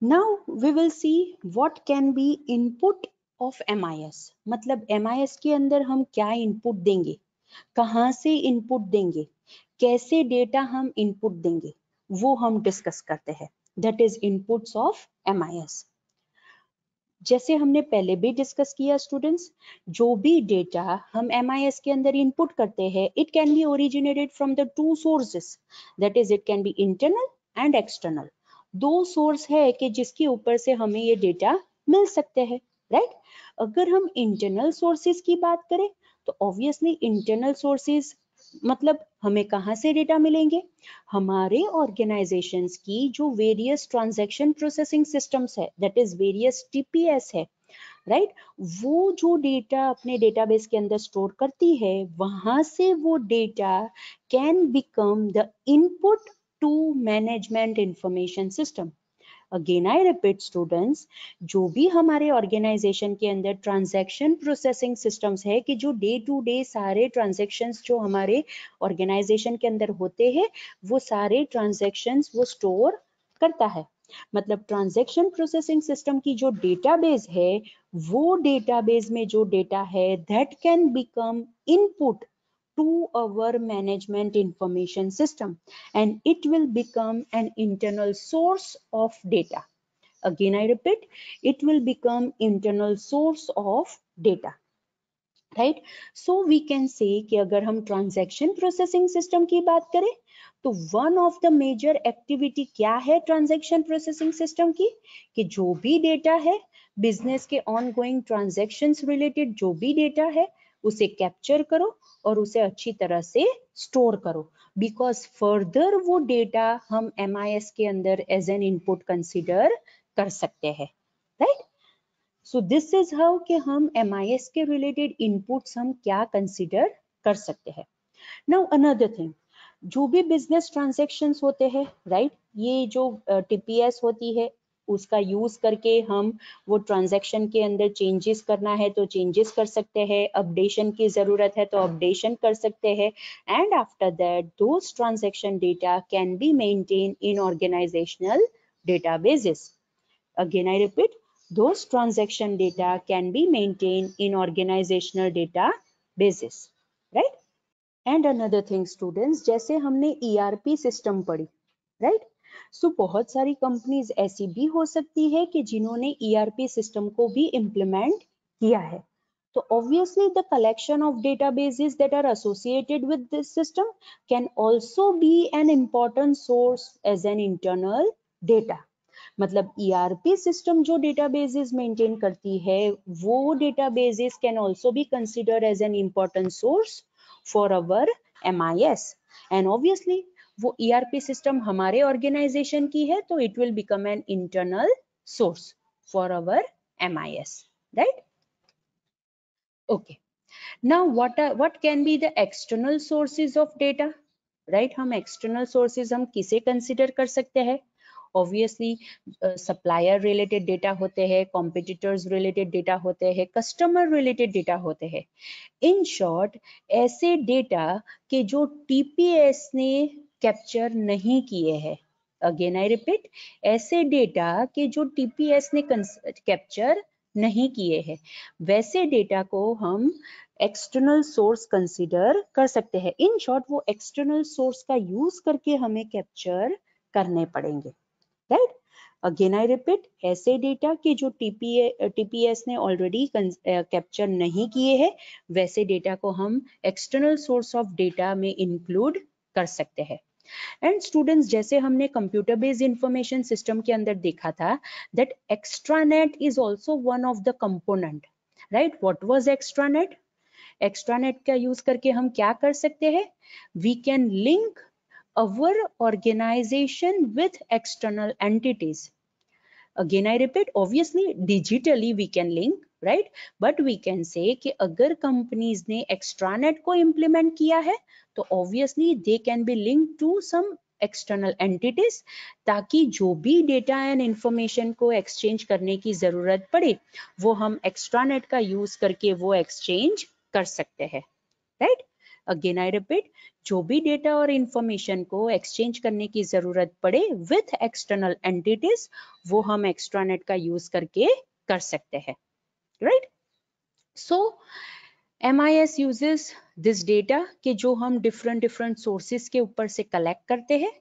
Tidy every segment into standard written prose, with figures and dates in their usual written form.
Now we will see what can be input of MIS. मतलब MIS के अंदर हम क्या इनपुट देंगे, कहाँ से इनपुट देंगे, कैसे डेटा हम इनपुट देंगे, वो हम डिस्कस करते हैं. That is inputs of MIS. जैसे हमने पहले भी डिस्कस किया स्टूडेंट्स, जो भी डेटा हम MIS के अंदर इनपुट करते हैं, it can be originated from the two sources. That is it can be internal and external. दो सोर्स है कि जिसके ऊपर से हमें ये डेटा मिल सकते हैं, राइट. अगर हम इंटरनल सोर्सेस की बात करें तो ऑब्वियसली इंटरनल सोर्सेस मतलब हमें कहाँ से डेटा मिलेंगे, हमारे ऑर्गेनाइजेशंस की जो वेरियस ट्रांजैक्शन प्रोसेसिंग सिस्टम्स है, दैट इज वेरियस TPS है, राइट. वो जो डेटा अपने डेटाबेस के अंदर स्टोर करती है, वहां से वो data can become the input to management information system. Again I repeat students, जो भी हमारे ऑर्गेनाइजेशन के अंदर ट्रांजैक्शन प्रोसेसिंग सिस्टम्स है कि जो डे टू डे सारे ट्रांजैक्शंस जो हमारे ऑर्गेनाइजेशन के अंदर होते हैं, वो सारे ट्रांजैक्शंस वो स्टोर करता है. मतलब ट्रांजैक्शन प्रोसेसिंग सिस्टम की जो डेटाबेस है, वो डेटाबेस में जो डेटा है that can become input to our management information system, and it will become an internal source of data. Again I repeat, it will become internal source of data, right. So we can say कि अगर हम transaction processing system की बात करें तो one of the major activity क्या है transaction processing system की, कि जो भी data है business के ongoing transactions related जो भी data है उसे कैप्चर करो और उसे अच्छी तरह से स्टोर करो, बिकॉज फर्दर वो डेटा हम MIS के अंदर एज एन इनपुट कंसीडर कर सकते हैं, right. So this is how कि हम MIS के रिलेटेड इनपुट्स हम क्या कंसीडर कर सकते हैं. नाउ अनदर थिंग, जो भी बिजनेस ट्रांजैक्शंस होते हैं, राइट, ये जो TPS होती है उसका यूज करके हम वो ट्रांजैक्शन के अंदर चेंजेस करना है तो चेंजेस कर सकते हैं, अपडेशन की जरूरत है तो अपडेशन कर सकते हैं, and after that those transaction data can be maintain in organisational databases. Again I repeat, those transaction data can be maintained in organizational databases, right. And another thing students, जैसे हमने ERP system पढ़ी, right. सो बहुत सारी companies ऐसी भी हो सकती है कि जिन्होंने ERP सिस्टम को भी इम्प्लीमेंट किया है. तो obviously the collection of databases that are associated with this system can also be an important source as an internal data. मतलब ERP सिस्टम जो डेटाबेसेस मेंटेन करती है, वो databases can also be considered as an important source for our MIS. And obviously वो ERP system हमारे organisation की है तो it will become an internal source for our MIS, right. Okay, now what can be the external sources of data, right. हम external sources हम किसे consider कर सकते हैं, ऑब्वियसली सप्लायर रिलेटेड डेटा होते हैं, कॉम्पिटिटर्स रिलेटेड डेटा होते हैं, कस्टमर रिलेटेड डेटा होते हैं. इन शॉर्ट ऐसे डेटा के जो TPS ने कैप्चर नहीं किए हैं. अगेन आई रिपीट, ऐसे डेटा के जो TPS ने कैप्चर नहीं किए हैं, वैसे डेटा को हम एक्सटर्नल सोर्स कंसीडर कर सकते हैं. इन शॉर्ट वो एक्सटर्नल सोर्स का यूज करके हमें कैप्चर करने पड़ेंगे, राइट. अगेन आई रिपीट, ऐसे डेटा के जो TPS ने ऑलरेडी कैप्चर नहीं किए हैं, वैसे डेटा को हम एक्सटर्नल सोर्स ऑफ डेटा में इंक्लूड कर सकते हैं. एंड स्टूडेंट्स, जैसे हमने कंप्यूटर बेस्ड इंफॉर्मेशन सिस्टम के अंदर देखा था that extranet is also one of the component, right. What was extranet? Extranet का यूज करके हम क्या कर सकते हैं, we can link our organization with external entities. Again I repeat, obviously digitally we can link, right, but we can say कि अगर companies ने extranet को implement किया है तो obviously they can be linked to some external entities, ताकि जो भी data and information को exchange करने की जरूरत पड़े वो हम extranet का use करके वो exchange कर सकते हैं, right. अगेन आई रिपीट, जो भी डेटा और इंफॉर्मेशन को एक्सचेंज करने की जरूरत पड़े विथ एक्सटर्नल एंटिटीज, वो हम एक्स्ट्रानेट का यूज करके कर सकते हैं, right. So MIS uses this data कि जो हम different sources के ऊपर से collect करते हैं,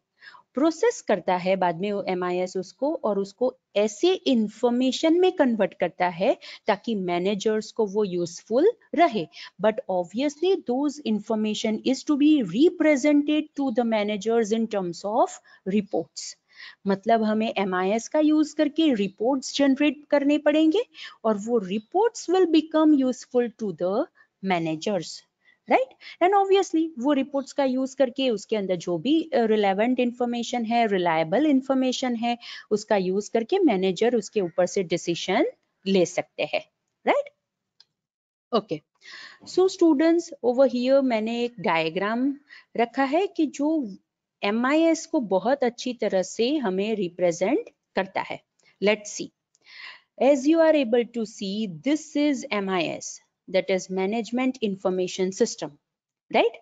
प्रोसेस करता है बाद में MIS उसको, और उसको ऐसे इंफॉर्मेशन में कन्वर्ट करता है ताकि मैनेजर्स को वो यूजफुल रहे। But obviously those information is to be represented to the managers in terms of reports. मतलब हमें MIS का यूज करके रिपोर्ट्स जनरेट करने पड़ेंगे और वो reports will become useful to the managers, right. And obviously वो रिपोर्ट्स का यूज करके उसके अंदर जो भी रिलेवेंट इंफॉर्मेशन है, रिलायबल इंफॉर्मेशन है, उसका यूज करके मैनेजर उसके ऊपर से डिसीजन ले सकते हैं, right. Okay, so students over here मैंने एक डायग्राम रखा है कि जो MIS को बहुत अच्छी तरह से हमें रिप्रेजेंट करता है। Let's see, as you are able to see, this is MIS, that is Management Information System, right?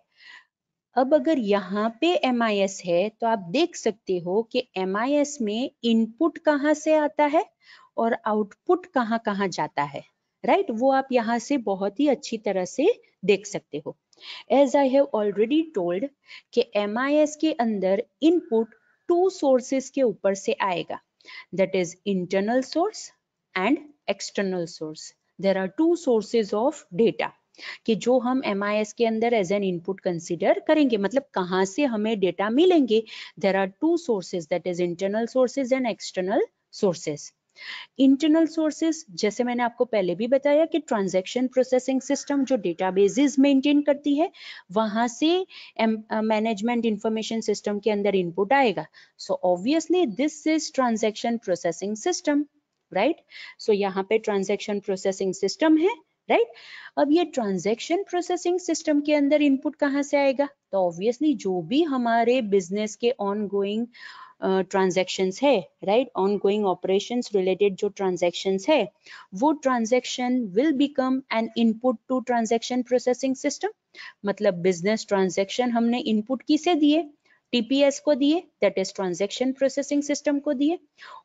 अब अगर यहाँ पे MIS है तो आप देख सकते हो कि MIS में इनपुट कहाँ से आता है और आउटपुट कहाँ कहाँ जाता है, राइट। वो आप यहाँ से बहुत ही अच्छी तरह से देख सकते हो। As I have already told कि MIS के अंदर इनपुट 2 सोर्सेस के ऊपर से आएगा, that is internal source and external source. There are 2 sources of data कि जो हम MIS के अंदर एज एन इनपुट कंसिडर करेंगे, मतलब कहाँ से हमें डेटा मिलेंगे। There are 2 sources, that is internal sources and external sources. Internal sources जैसे मैंने आपको पहले भी बताया कि ट्रांजैक्शन प्रोसेसिंग सिस्टम जो डेटाबेसेस मेंटेन करती है, वहां से मैनेजमेंट इंफॉर्मेशन सिस्टम के अंदर इनपुट आएगा। So obviously this is transaction processing system, right. So यहाँ पे ट्रांजैक्शन प्रोसेसिंग सिस्टम है, राइट। अब ये ट्रांजैक्शन प्रोसेसिंग सिस्टम के अंदर इनपुट कहाँ से आएगा, तो ऑब्वियसली जो भी हमारे बिजनेस के ऑनगोइंग ट्रांजैक्शंस है, राइट, ऑनगोइंग ऑपरेशंस रिलेटेड जो ट्रांजैक्शंस है, वो transaction will become an input to transaction processing system. मतलब बिजनेस ट्रांजैक्शन हमने इनपुट किसे दिए, TPS को दिए, that is transaction processing system को दिए।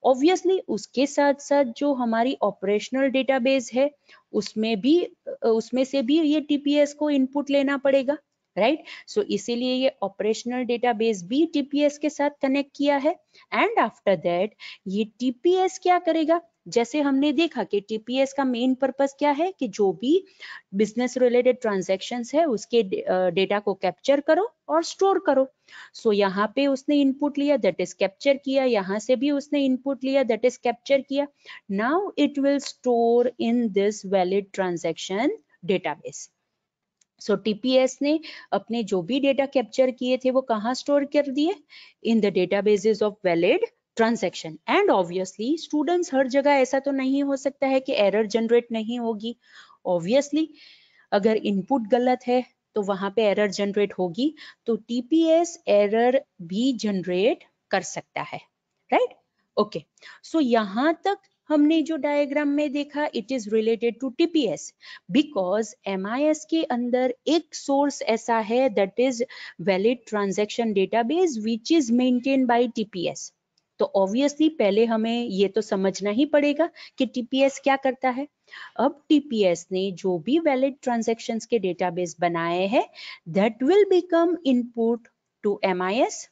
ऑब्वियसली उसके साथ साथ जो हमारी ऑपरेशनल डेटाबेस है उसमें से भी ये TPS को इनपुट लेना पड़ेगा, राइट। सो इसीलिए ये ऑपरेशनल डेटाबेस भी TPS के साथ कनेक्ट किया है। एंड आफ्टर दैट ये TPS क्या करेगा, जैसे हमने देखा कि TPS का मेन पर्पस क्या है कि जो भी बिजनेस रिलेटेड ट्रांजैक्शंस है उसके डेटा को कैप्चर करो और स्टोर करो। सो यहाँ पे उसने इनपुट लिया, दैट इज कैप्चर किया, यहाँ से भी उसने इनपुट लिया, दैट इज कैप्चर किया। Now it will store in this valid transaction database. So TPS ने अपने जो भी डेटा कैप्चर किए थे वो कहाँ स्टोर कर दिए, in the databases of valid transaction. And obviously students हर जगह ऐसा तो नहीं हो सकता है कि एरर जनरेट नहीं होगी। ऑब्वियसली अगर इनपुट गलत है तो वहां पे एरर जनरेट होगी, तो TPS एरर भी जनरेट कर सकता है, राइट। ओके, सो यहां तक हमने जो डायग्राम में देखा it is related to TPS, because MIS के अंदर एक सोर्स ऐसा है that is valid transaction database which is maintain by TPS। तो ऑब्वियसली पहले हमें ये तो समझना ही पड़ेगा कि TPS क्या करता है। अब TPS ने जो भी वैलिड ट्रांजैक्शंस के डेटाबेस बनाए हैं that will become input to MIS।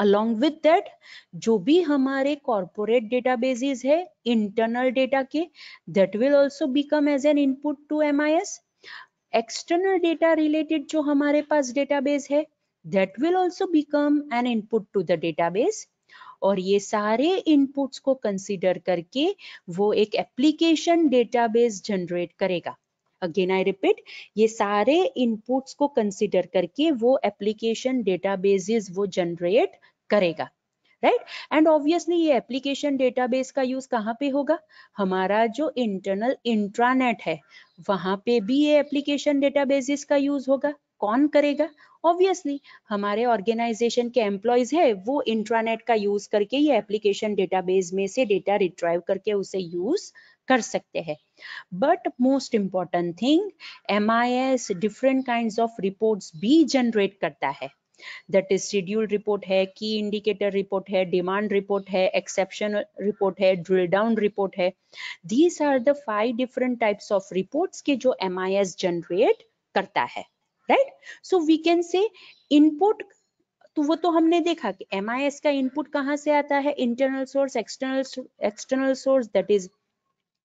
along with that जो भी हमारे कॉर्पोरेट डेटाबेसेस है इंटरनल डेटा के, that will also become as an input to MIS। External data related जो हमारे पास डेटाबेस है that will also become an input to the database। और ये सारे इनपुट्स को कंसीडर करके वो एक एप्लीकेशन डेटाबेस जनरेट करेगा। अगेन आई रिपीट, ये सारे इनपुट्स को कंसीडर करके वो एप्लीकेशन डेटाबेसेस वो जनरेट करेगा, राइट। एंड ऑब्वियसली ये एप्लीकेशन डेटाबेस का यूज कहाँ पे होगा, हमारा जो इंटरनल इंट्रानेट है वहां पे भी ये एप्लीकेशन डेटाबेसेस का यूज होगा। कौन करेगा, ऑब्वियसली हमारे ऑर्गेनाइजेशन के एम्प्लॉयज है वो इंट्रानेट का यूज करके ये एप्लीकेशन डेटाबेस में से डेटा रिट्राइव करके उसे यूज कर सकते हैं। But most important thing, MIS different kinds of reports भी जनरेट करता है। दैट इज शेड्यूल रिपोर्ट है, की इंडिकेटर रिपोर्ट है, डिमांड रिपोर्ट है, एक्सेप्शन रिपोर्ट है, ड्रिल डाउन रिपोर्ट है। These are the 5 different types of reports के जो MIS जनरेट करता है, right. So we can say input, तो वो तो हमने देखा कि MIS का इनपुट कहाँ से आता है, internal source, external source, that is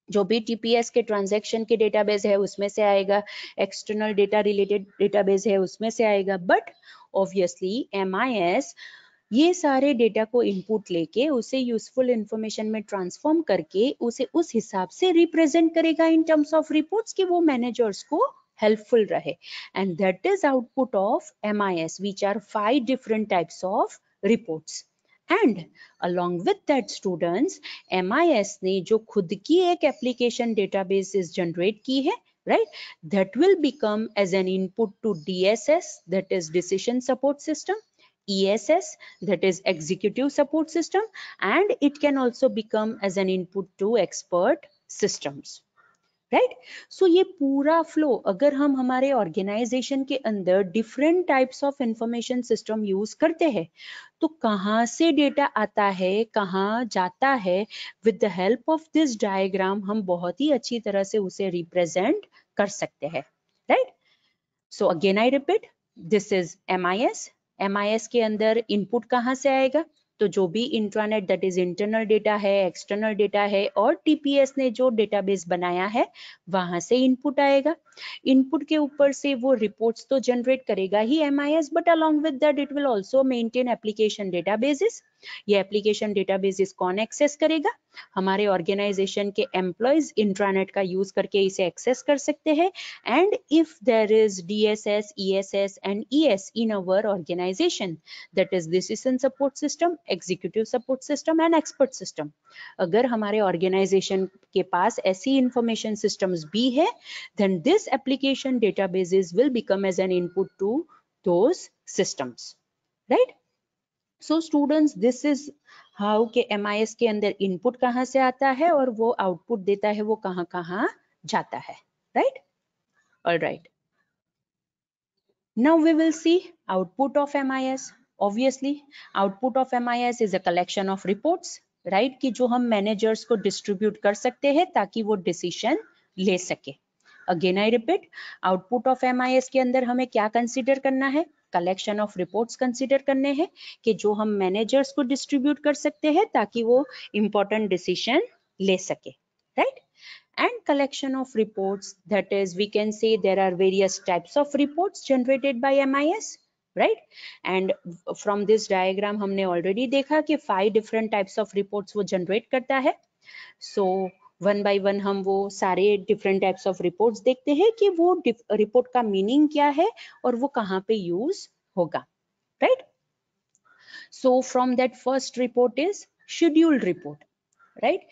जो भी TPS के ट्रांजैक्शन के डेटाबेस है उसमें से आएगा, एक्सटर्नल डेटा रिलेटेड डेटाबेस है उसमें से आएगा। बट ऑब्वियसली MIS ये सारे डेटा को इनपुट लेके उसे यूजफुल इंफॉर्मेशन में ट्रांसफॉर्म करके उसे उस हिसाब से रिप्रेजेंट करेगा इन टर्म्स ऑफ रिपोर्ट्स कि वो मैनेजर्स को helpful rahe, and that is output of MIS, which are 5 different types of reports. And along with that students, MIS ने जो खुद की एक application databases generate की है, right, that will become as an input to DSS, that is decision support system, ESS, that is executive support system, and it can also become as an input to expert systems. Right. So ये पूरा flow अगर हम हमारे organisation के अंदर different types of information system use करते हैं तो कहाँ से डेटा आता है, कहाँ जाता है, with the help of this diagram हम बहुत ही अच्छी तरह से उसे रिप्रेजेंट कर सकते हैं, right. So again I repeat, this is MIS। MIS के अंदर इनपुट कहाँ से आएगा, तो जो भी intranet that is internal data है, एक्सटर्नल डेटा है और TPS ने जो डेटाबेस बनाया है वहां से इनपुट आएगा। इनपुट के ऊपर से वो रिपोर्ट्स तो जनरेट करेगा ही MIS, but along with that it will also maintain application databases. ये एप्लीकेशन डेटाबेसेस कौन एक्सेस करेगा, हमारे ऑर्गेनाइजेशन के एम्प्लॉयज इंट्रानेट का यूज करके इसे एक्सेस कर सकते हैं। And if there is DSS, ESS and ES in our organization, that is decision support system, executive support system and expert system, अगर हमारे ऑर्गेनाइजेशन के पास ऐसी इंफॉर्मेशन सिस्टम्स भी है, then this application databases will become as an input to those systems, right? So students, this is how के MIS के अंदर input कहाँ से आता है और वो आउटपुट देता है वो कहाँ कहाँ जाता है, right? All right. Now we will see output of MIS. Obviously, output of MIS is a collection of reports, right? कि जो हम managers को distribute कर सकते हैं ताकि वो decision ले सके। Again I repeat, output of MIS के अंदर हमें क्या consider करना है, कलेक्शन ऑफ रिपोर्ट्स कंसीडर करने हैं कि जो हम मैनेजर्स को डिस्ट्रीब्यूट कर सकते हैं ताकि वो इंपॉर्टेंट डिसीजन ले सके, right. And collection of reports, that is we can say there are various types of reports generated by MIS, right? And from this diagram हमने already देखा कि 5 different types of reports वो generate करता है। So one by one हम वो सारे different types of reports देखते हैं कि वो रिपोर्ट का मीनिंग क्या है और वो कहाँ पे यूज होगा, right. So from that first report is scheduled report, right.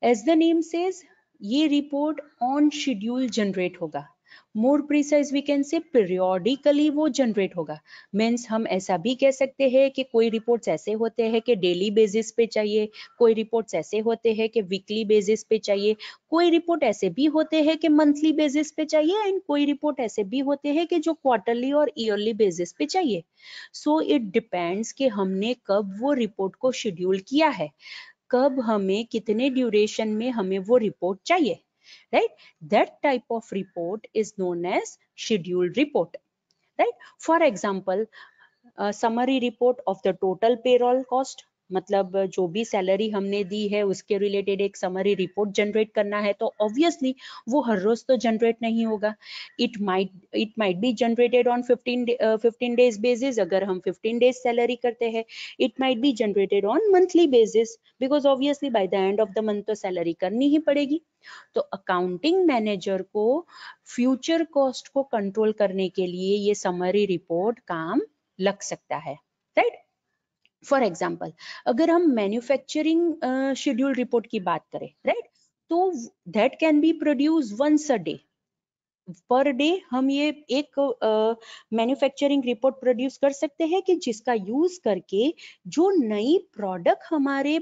As the name says ये रिपोर्ट ऑन शेड्यूल जनरेट होगा। More precise we can say periodically वो जनरेट होगा। मीन्स हम ऐसा भी कह सकते हैं कि कोई रिपोर्ट्स ऐसे होते हैं कि डेली बेसिस पे चाहिए, कोई रिपोर्ट्स ऐसे होते हैं कि वीकली बेसिस पे चाहिए, कोई रिपोर्ट ऐसे भी होते हैं कि मंथली बेसिस पे चाहिए एंड कोई रिपोर्ट ऐसे भी होते हैं कि जो क्वार्टरली और ईयरली बेसिस पे चाहिए। सो इट डिपेंड्स कि हमने कब वो रिपोर्ट को शेड्यूल किया है, कब हमें कितने ड्यूरेशन में हमें वो रिपोर्ट चाहिए, right? That type of report is known as scheduled report, right? For example, summary report of the total payroll cost, मतलब जो भी सैलरी हमने दी है उसके रिलेटेड एक समरी रिपोर्ट जनरेट करना है तो ऑब्वियसली वो हर रोज तो जनरेट नहीं होगा। It might be generated on 15 days basis, अगर हम 15 डेज सैलरी करते हैं। It might be generated on monthly basis because obviously by the end of the month तो सैलरी करनी ही पड़ेगी। तो अकाउंटिंग मैनेजर को फ्यूचर कॉस्ट को कंट्रोल करने के लिए ये समरी रिपोर्ट काम लग सकता है, राइट। फॉर एग्जाम्पल अगर हम मैन्युफैक्चरिंग शेड्यूल रिपोर्ट की बात करें, राइट, तो that can be produce once a day, per day हम ये एक मैन्युफैक्चरिंग रिपोर्ट प्रोड्यूस कर सकते हैं कि जिसका यूज करके जो नई प्रोडक्ट हमारे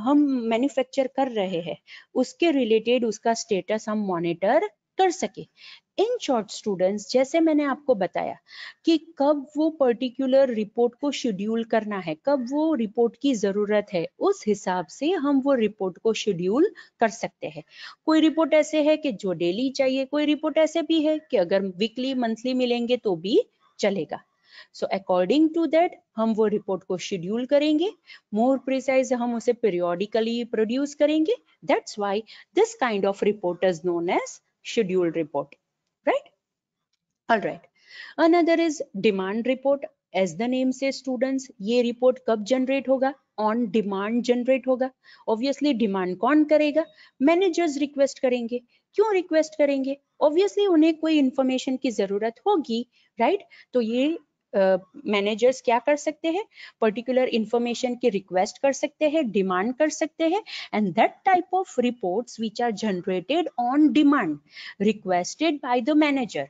हम मैन्युफैक्चर कर रहे हैं उसके रिलेटेड उसका स्टेटस हम मॉनिटर कर सके। इन शॉर्ट स्टूडेंट्स, जैसे मैंने आपको बताया कि कब वो पर्टिकुलर रिपोर्ट को शेड्यूल करना है, कब वो रिपोर्ट की जरूरत है, उस हिसाब से हम वो रिपोर्ट को शेड्यूल कर सकते हैं। कोई रिपोर्ट ऐसे है कि जो डेली चाहिए, कोई रिपोर्ट ऐसे भी है कि अगर वीकली मंथली मिलेंगे तो भी चलेगा। सो अकॉर्डिंग टू दैट हम वो रिपोर्ट को शेड्यूल करेंगे, मोर प्रिसाइज हम उसे पीरियोडिकली प्रोड्यूस करेंगे। That's why this kind of report is known as scheduled report, right? All right. Another is demand report. As the name says students, ये report कब generate होगा? ऑन डिमांड जनरेट होगा। Obviously demand कौन करेगा? Managers request करेंगे। क्यों request करेंगे? Obviously उन्हें कोई इंफॉर्मेशन की जरूरत होगी, राइट? तो ये मैनेजर्स क्या कर सकते हैं? पर्टिकुलर इंफॉर्मेशन की रिक्वेस्ट कर सकते हैं, डिमांड कर सकते हैं, and that type of reports which are generated on demand requested by the manager,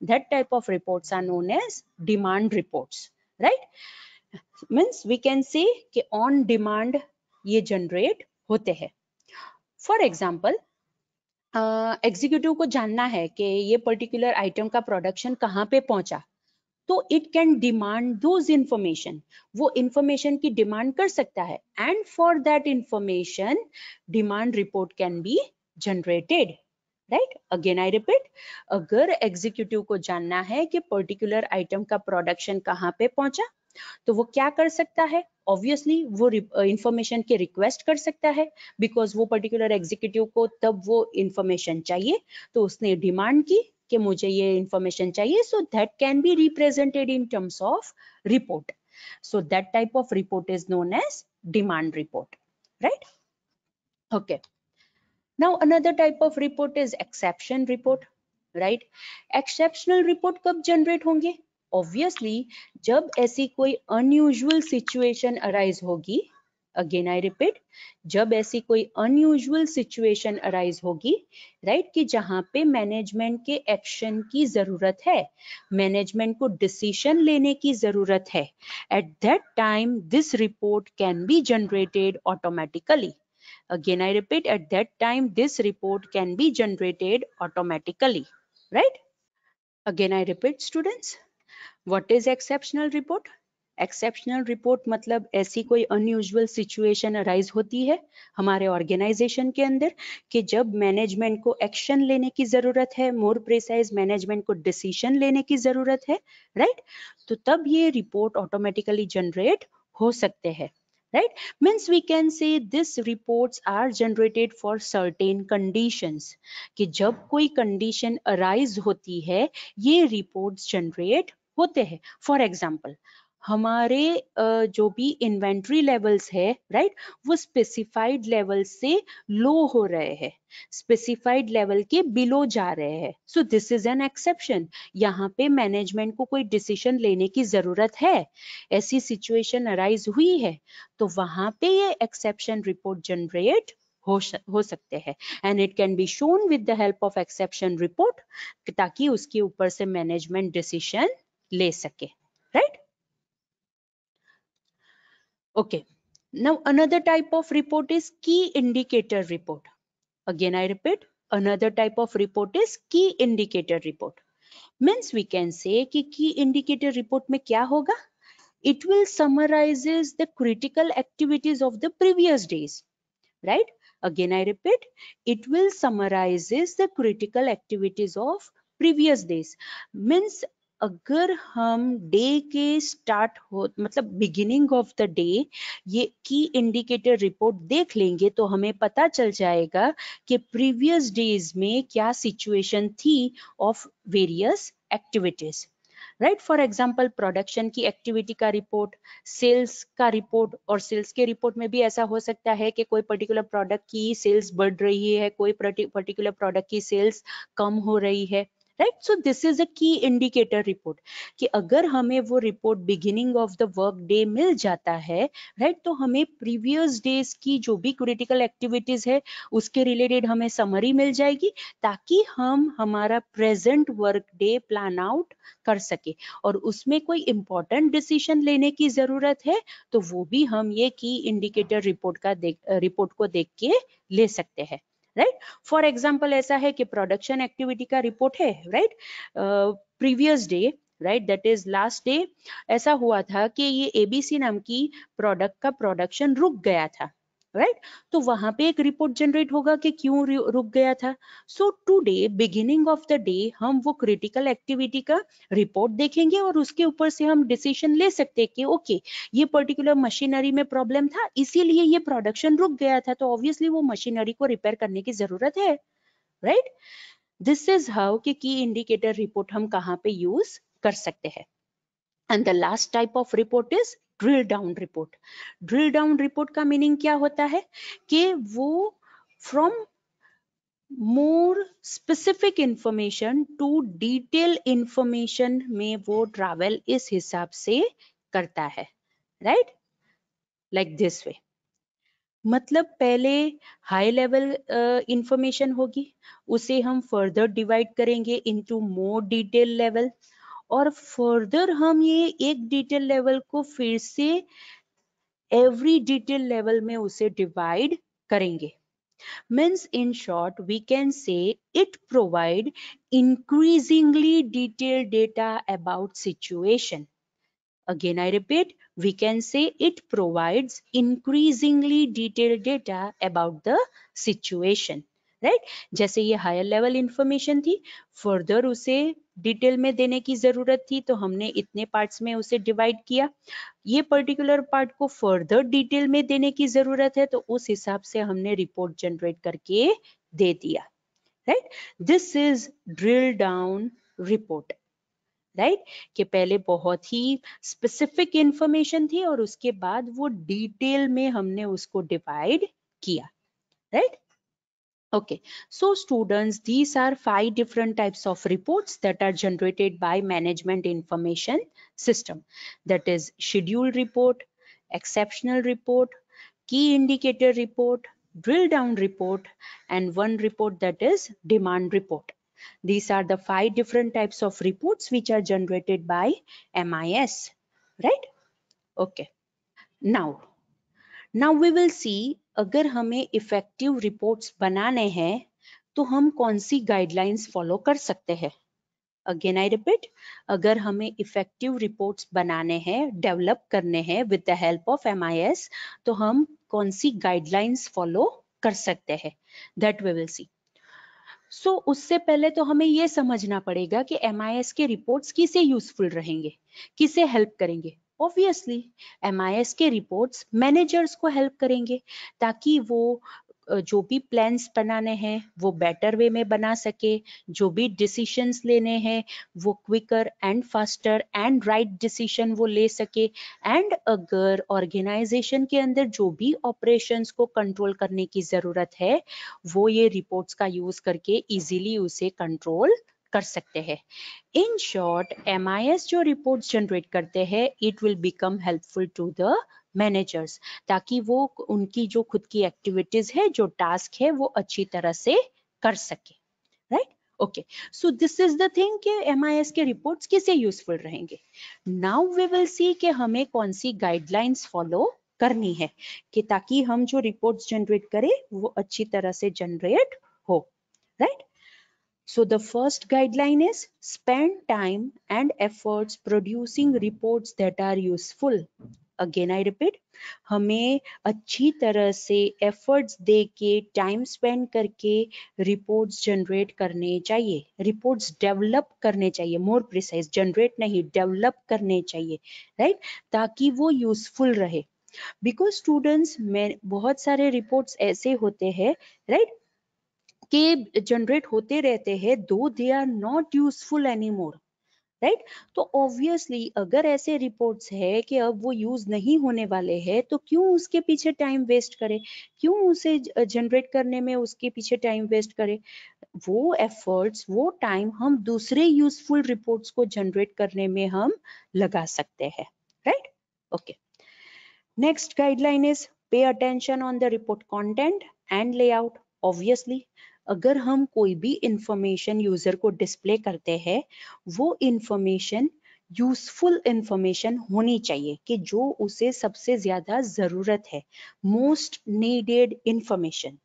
that type of reports are known as demand reports, right? Means we can say कि on demand ये generate होते हैं। For example, executive को जानना है कि ये particular item का प्रोडक्शन कहाँ पे पहुंचा, तो it can demand those information, वो इंफॉर्मेशन की डिमांड कर सकता है, and for that information demand report can be generated, right? Again I repeat, अगर एग्जीक्यूटिव को जानना है कि पर्टिकुलर आइटम का प्रोडक्शन कहाँ पे पहुंचा, तो वो क्या कर सकता है? ऑब्वियसली वो इंफॉर्मेशन के रिक्वेस्ट कर सकता है, बिकॉज वो पर्टिकुलर एग्जीक्यूटिव को तब वो इंफॉर्मेशन चाहिए, तो उसने डिमांड की कि मुझे ये इंफॉर्मेशन चाहिए, so that can be represented in terms of report. So that type of report is known as demand report, right? Okay, now another type of report is exception report, right? exceptional report कब generate होंगे? obviously जब ऐसी कोई unusual situation arise होगी, again I repeat, जब ऐसी कोई unusual situation arise होगी, right? कि जहां पे मैनेजमेंट के एक्शन की जरूरत है, मैनेजमेंट को डिसीजन लेने की जरूरत है, at that time this report can be generated automatically. Again, I repeat, at that time, this report can be generated automatically, right? Again, I repeat, students, what is exceptional report? Exceptional report मतलब ऐसी कोई unusual situation arise होती है हमारे organisation के अंदर कि जब मैनेजमेंट को एक्शन लेने की जरूरत है, मोर प्रिसाइज मैनेजमेंट को डिसीजन लेने की जरूरत है, राइट? तो तब ये रिपोर्ट ऑटोमेटिकली जनरेट हो सकते हैं, right? Means we can say this reports are generated for certain conditions, कि जब कोई condition arise होती है ये reports generate होते हैं। For example, हमारे जो भी इन्वेंट्री लेवल्स है, राइट, वो स्पेसिफाइड लेवल से लो हो रहे हैं, स्पेसिफाइड लेवल के बिलो जा रहे हैं, so this is an exception. यहाँ पे मैनेजमेंट को कोई डिसीजन लेने की जरूरत है, ऐसी सिचुएशन अराइज हुई है, तो वहां पे ये एक्सेप्शन रिपोर्ट जनरेट हो सकते हैं, and it can be shown with the help of exception report, ताकि उसके ऊपर से मैनेजमेंट डिसीजन ले सके, right? Okay, now another type of report is key indicator report. Again, I repeat, another type of report is key indicator report. Means we can say कि key indicator report में क्या होगा? It will summarizes the critical activities of the previous days, right? Again, I repeat, it will summarizes the critical activities of previous days. Means अगर हम day के start हो मतलब beginning of the day ये की इंडिकेटर रिपोर्ट देख लेंगे तो हमें पता चल जाएगा कि प्रीवियस डेज में क्या सिचुएशन थी of various activities, right? For example production की एक्टिविटी का रिपोर्ट, सेल्स का रिपोर्ट, और सेल्स के रिपोर्ट में भी ऐसा हो सकता है कि कोई पर्टिकुलर प्रोडक्ट की सेल्स बढ़ रही है, कोई पर्टिकुलर प्रोडक्ट की सेल्स कम हो रही है, right. So this is a की इंडिकेटर रिपोर्ट कि अगर हमें वो report beginning of the work day meal जाता है, राइट, तो हमें प्रीवियस डेज की जो भी क्रिटिकल एक्टिविटीज है उसके रिलेटेड हमें समरी मिल जाएगी, ताकि हम हमारा present work day plan out कर सके, और उसमें कोई इंपॉर्टेंट डिसीजन लेने की जरूरत है तो वो भी हम ये की इंडिकेटर रिपोर्ट को देख के ले सकते हैं, राइट. फॉर एग्जाम्पल ऐसा है कि प्रोडक्शन एक्टिविटी का रिपोर्ट है, right, previous day, right, that is last day, ऐसा हुआ था कि ये एबीसी नाम की प्रोडक्ट का प्रोडक्शन रुक गया था, राइट. तो वहां पे एक रिपोर्ट जनरेट होगा कि क्यों रुक गया था. So today beginning of the day हम वो क्रिटिकल एक्टिविटी का रिपोर्ट देखेंगे और उसके ऊपर से हम डिसीजन ले सकते हैं कि ओके, ये पर्टिकुलर मशीनरी में प्रॉब्लम था इसीलिए ये प्रोडक्शन रुक गया था, तो ऑब्वियसली वो मशीनरी को रिपेयर करने की जरूरत है, right. This is how key indicator report हम कहाँ पे यूज कर सकते हैं. And the last type of report is drill down report. Drill down report का मीनिंग क्या होता है कि वो from more specific information to detail information में वो ट्रैवल इस हिसाब से करता है, राइट, लाइक दिस वे. मतलब पहले हाई लेवल इंफॉर्मेशन होगी, उसे हम फर्दर डिवाइड करेंगे इनटू मोर डिटेल लेवल, और फर्दर हम ये एक डिटेल लेवल को फिर से एवरी डिटेल लेवल में उसे डिवाइड करेंगे. Means in short we can say it provide increasingly detailed data about situation. Again I repeat, we can say it provides increasingly detailed data about the situation, right. जैसे ये higher level information थी, further उसे detail में देने की जरूरत थी तो हमने इतने पार्ट्स में उसे डिवाइड किया, ये पर्टिकुलर पार्ट को फर्दर डिटेल में देने की जरूरत है तो उस हिसाब से हमने रिपोर्ट जनरेट करके दे दिया, right. This is drill down report, right, कि पहले बहुत ही स्पेसिफिक इंफॉर्मेशन थी और उसके बाद वो डिटेल में हमने उसको डिवाइड किया, right. Okay, so students, these are 5 different types of reports that are generated by management information system. That is schedule report, exceptional report, key indicator report, drill down report, and one report that is demand report. These are the 5 different types of reports which are generated by MIS, right? Okay, now we will see अगर हमें effective reports बनाने हैं तो हम कौन सी guidelines follow कर सकते हैं. अगेन आई रिपीट, अगर हमें इफेक्टिव रिपोर्ट्स बनाने हैं, डेवलप करने हैं with the help of MIS, तो हम कौन सी गाइडलाइंस फॉलो कर सकते हैं, दैट वी विल सी. सो उससे पहले तो हमें ये समझना पड़ेगा कि MIS के रिपोर्ट्स किसे यूजफुल रहेंगे, किसे हेल्प करेंगे. ऑब्वियसली MIS के रिपोर्ट्स मैनेजर्स को हेल्प करेंगे ताकि वो जो भी प्लान्स बनाने हैं वो बेटर वे में बना सके, जो भी डिसीजंस लेने हैं वो quicker and faster and right decision वो ले सके. एंड अगर ऑर्गेनाइजेशन के अंदर जो भी ऑपरेशंस को कंट्रोल करने की जरूरत है वो ये रिपोर्ट्स का यूज करके इजीली उसे कंट्रोल कर सकते हैं. इन शॉर्ट MIS जो रिपोर्ट्स जनरेट करते हैं it will become helpful to the managers, ताकि वो उनकी जो खुद की एक्टिविटीज है, जो टास्क है वो अच्छी तरह से कर सके, right. Okay, so this is the thing कि MIS के रिपोर्ट्स किसे यूजफुल रहेंगे. नाउ वी विल सी कि हमें कौन सी गाइडलाइंस फॉलो करनी है कि ताकि हम जो रिपोर्ट्स जनरेट करें वो अच्छी तरह से जनरेट हो, right. So the first guideline is spend time and efforts producing reports that are useful. Again I repeat, हमें अच्छी तरह से efforts दे के टाइम स्पेंड करके रिपोर्ट्स जनरेट करने चाहिए, रिपोर्ट्स डेवलप करने चाहिए, मोर प्रिसाइज, जनरेट नहीं डेवलप करने चाहिए, राइट, ताकि वो यूजफुल रहे. बिकॉज स्टूडेंट्स में बहुत सारे रिपोर्ट्स ऐसे होते हैं, राइट, के जनरेट होते रहते हैं though they are not useful anymore, right. तो ऑब्वियसली अगर ऐसे रिपोर्ट्स है कि अब वो यूज नहीं होने वाले हैं, तो क्यों उसके पीछे टाइम वेस्ट करें, क्यों उसे जनरेट करने में उसके पीछे टाइम वेस्ट करें। वो एफर्ट्स, वो टाइम हम दूसरे यूजफुल रिपोर्ट्स को जनरेट करने में हम लगा सकते हैं, right. Okay, next guideline is pay attention on the report content and layout. Obviously अगर हम कोई भी इंफॉर्मेशन यूजर को डिस्प्ले करते हैं, वो इंफॉर्मेशन यूजफुल इंफॉर्मेशन होनी चाहिए कि जो उसे सबसे ज्यादा जरूरत है, most needed information.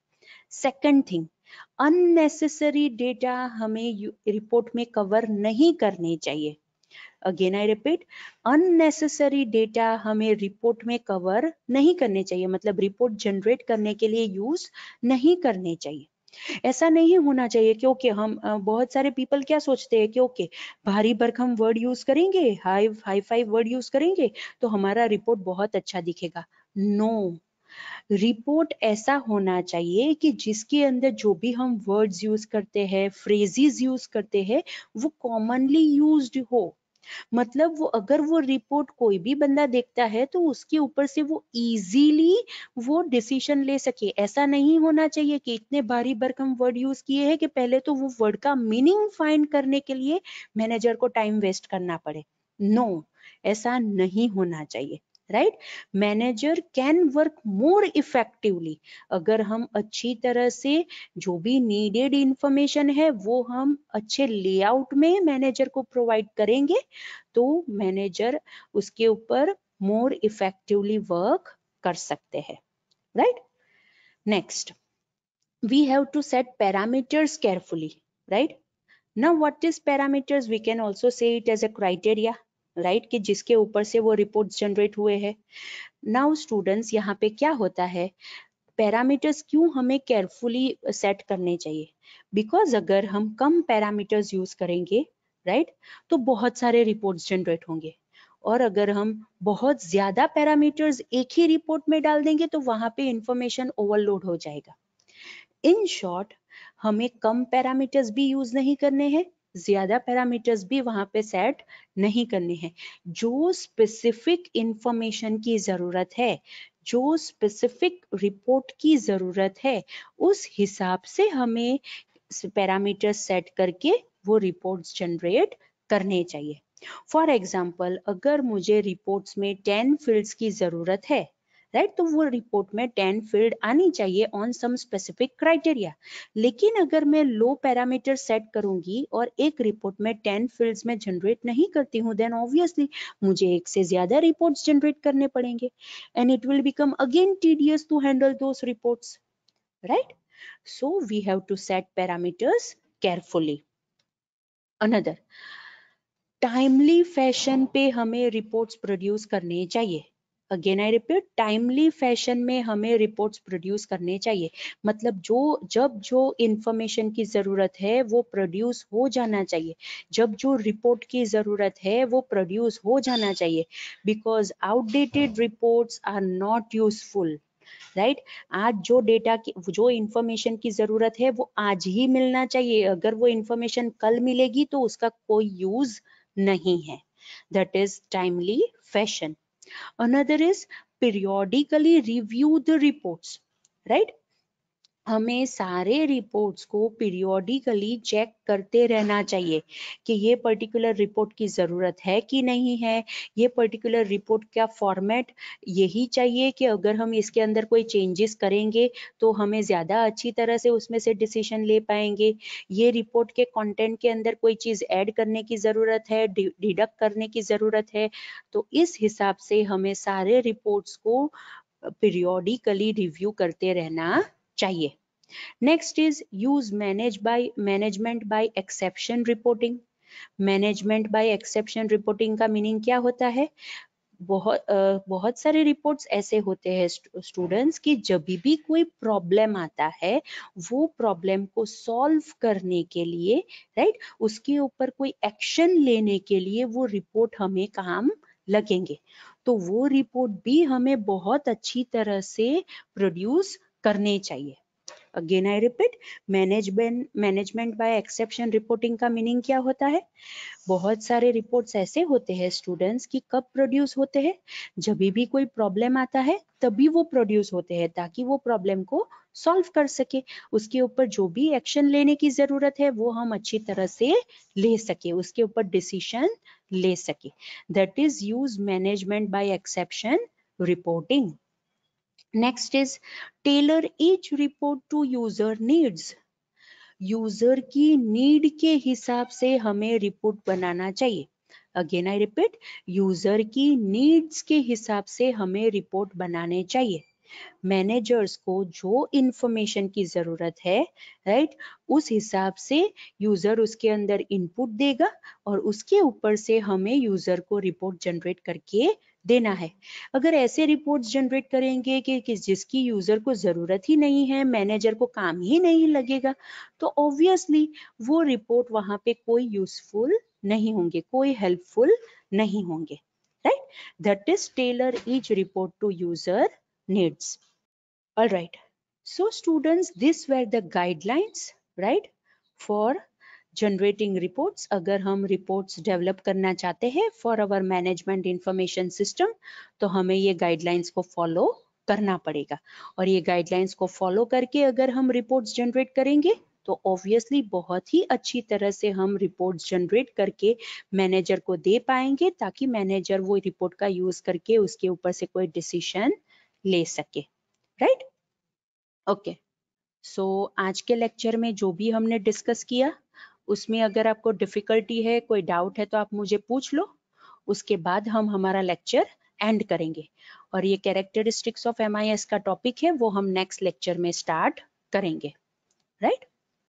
Second thing, unnecessary data हमें रिपोर्ट में कवर नहीं करने चाहिए। Again I repeat, unnecessary data हमें रिपोर्ट में कवर नहीं करने चाहिए, मतलब रिपोर्ट जनरेट करने के लिए यूज नहीं करने चाहिए। ऐसा नहीं होना चाहिए कि ओके हम बहुत सारे पीपल क्या सोचते हैं कि ओके भारी भरकम वर्ड यूज करेंगे, high hi fi word use करेंगे तो हमारा रिपोर्ट बहुत अच्छा दिखेगा। नो, रिपोर्ट ऐसा होना चाहिए कि जिसके अंदर जो भी हम वर्ड्स यूज करते हैं, फ्रेजेस यूज करते हैं, वो कॉमनली यूज्ड हो। मतलब वो अगर वो रिपोर्ट कोई भी बंदा देखता है तो उसके ऊपर से वो इजीली वो डिसीजन ले सके। ऐसा नहीं होना चाहिए कि इतने भारी भरकम वर्ड यूज किए हैं कि पहले तो वो वर्ड का मीनिंग फाइंड करने के लिए मैनेजर को टाइम वेस्ट करना पड़े। नो, ऐसा नहीं होना चाहिए, right. Manager can work more effectively अगर हम अच्छी तरह से जो भी नीडेड इंफॉर्मेशन है वो हम अच्छे लेआउट में मैनेजर को प्रोवाइड करेंगे, तो मैनेजर उसके ऊपर मोर इफेक्टिवली वर्क कर सकते हैं, right. Next, we have to set parameters carefully, right. Now what is parameters, we can also say it as a criteria, right, कि जिसके ऊपर से वो रिपोर्ट्स जनरेट हुए हैं। नाउ स्टूडेंट्स, यहाँ पे क्या होता है, पैरामीटर्स क्यों हमें केयरफुली सेट करने चाहिए, बिकॉज अगर हम कम पैरामीटर्स यूज करेंगे, राइट, तो बहुत सारे रिपोर्ट्स जनरेट होंगे, और अगर हम बहुत ज्यादा पैरामीटर्स एक ही रिपोर्ट में डाल देंगे तो वहां पे इंफॉर्मेशन ओवरलोड हो जाएगा। इन शॉर्ट, हमें कम पैरामीटर्स भी यूज नहीं करने हैं, ज्यादा पैरामीटर्स भी वहां पे सेट नहीं करने हैं। जो स्पेसिफिक इंफॉर्मेशन की जरूरत है, जो स्पेसिफिक रिपोर्ट की जरूरत है, उस हिसाब से हमें पैरामीटर सेट करके वो रिपोर्ट्स जनरेट करने चाहिए। फॉर एग्जाम्पल, अगर मुझे रिपोर्ट्स में 10 फील्ड्स की जरूरत है, राइट, तो वो रिपोर्ट में 10 फील्ड आनी चाहिए ऑन सम स्पेसिफिक क्राइटेरिया। लेकिन अगर मैं लो पैरामीटर सेट करूंगी और एक रिपोर्ट में 10 फील्ड्स में जनरेट नहीं करती हूँ, देन ऑब्वियसली मुझे एक से ज्यादा रिपोर्ट्स जनरेट करने पड़ेंगे, and it will become again tedious to handle those reports, right? So we have to set parameters carefully. Another, timely fashion पे हमें रिपोर्ट्स प्रोड्यूस करने चाहिए। Again I repeat, timely fashion में हमें रिपोर्ट्स प्रोड्यूस करने चाहिए, मतलब जब जो इंफॉर्मेशन की जरूरत है वो प्रोड्यूस हो जाना चाहिए, जब जो रिपोर्ट की जरूरत है वो प्रोड्यूस हो जाना चाहिए, because outdated reports are not useful, right. आज जो डेटा की जो इंफॉर्मेशन की जरूरत है वो आज ही मिलना चाहिए, अगर वो इंफॉर्मेशन कल मिलेगी तो उसका कोई यूज नहीं है। That is timely fashion. Another is periodically review the reports, right. हमें सारे रिपोर्ट्स को पीरियोडिकली चेक करते रहना चाहिए कि ये पर्टिकुलर रिपोर्ट की जरूरत है कि नहीं है, ये पर्टिकुलर रिपोर्ट का फॉर्मेट यही चाहिए कि अगर हम इसके अंदर कोई चेंजेस करेंगे तो हमें ज्यादा अच्छी तरह से उसमें से डिसीजन ले पाएंगे, ये रिपोर्ट के कंटेंट के अंदर कोई चीज ऐड करने की जरूरत है, डिडक्ट करने की जरूरत है। तो इस हिसाब से हमें सारे रिपोर्ट्स को पीरियोडिकली रिव्यू करते रहना चाहिए। Next is use management by exception reporting. Management by exception reporting का मीनिंग क्या होता है, बहुत सारे रिपोर्ट्स ऐसे होते हैं स्टूडेंट्स कि जब भी कोई प्रॉब्लम आता है, वो प्रॉब्लम को सॉल्व करने के लिए, राइट, उसके ऊपर कोई एक्शन लेने के लिए वो रिपोर्ट हमें काम लगेंगे, तो वो रिपोर्ट भी हमें बहुत अच्छी तरह से प्रोड्यूस करने चाहिए, again I repeat, management by exception reporting का मीनिंग क्या होता है? बहुत सारे रिपोर्ट्स ऐसे होते हैं स्टूडेंट्स कि कब प्रोड्यूस होते हैं, जब भी कोई प्रॉब्लम आता है तभी वो प्रोड्यूस होते हैं, ताकि वो प्रॉब्लम को सॉल्व कर सके, उसके ऊपर जो भी एक्शन लेने की जरूरत है वो हम अच्छी तरह से ले सके, उसके ऊपर डिसीजन ले सके। That is use management by exception reporting. Next is tailor each report to user needs. User की नीड के हिसाब से हमें रिपोर्ट बनाना चाहिए। अगेन आई रिपीट, यूजर की नीड्स के हिसाब से हमें रिपोर्ट बनाने चाहिए। मैनेजर्स को जो इंफॉर्मेशन की जरूरत है, राइट, उस हिसाब से यूजर उसके अंदर इनपुट देगा और उसके ऊपर से हमें यूजर को रिपोर्ट जनरेट करके देना है। अगर ऐसे रिपोर्ट्स जनरेट करेंगे कि जिसकी यूजर को जरूरत ही नहीं है, मैनेजर को काम ही नहीं लगेगा, तो ऑब्वियसली वो रिपोर्ट वहां पे कोई यूजफुल नहीं होंगे, कोई हेल्पफुल नहीं होंगे, right? That is tailor each report to user needs. All right. So students, these were the guidelines, right, for generating reports. अगर हम reports develop करना चाहते हैं for our management information system, तो हमें ये guidelines को follow करना पड़ेगा। और ये guidelines को follow करके अगर हम reports generate करेंगे तो ऑब्वियसली बहुत ही अच्छी तरह से हम रिपोर्ट्स जनरेट करके मैनेजर को दे पाएंगे, ताकि मैनेजर वो रिपोर्ट का यूज करके उसके ऊपर से कोई डिसीजन ले सके, राइट? ओके, सो आज के लेक्चर में जो भी हमने डिस्कस किया उसमें अगर आपको डिफिकल्टी है, कोई डाउट है, तो आप मुझे पूछ लो। उसके बाद हम हमारा लेक्चर एंड करेंगे और ये कैरेक्टरिस्टिक्स ऑफ एमआईएस का टॉपिक है वो हम नेक्स्ट लेक्चर में स्टार्ट करेंगे, राइट?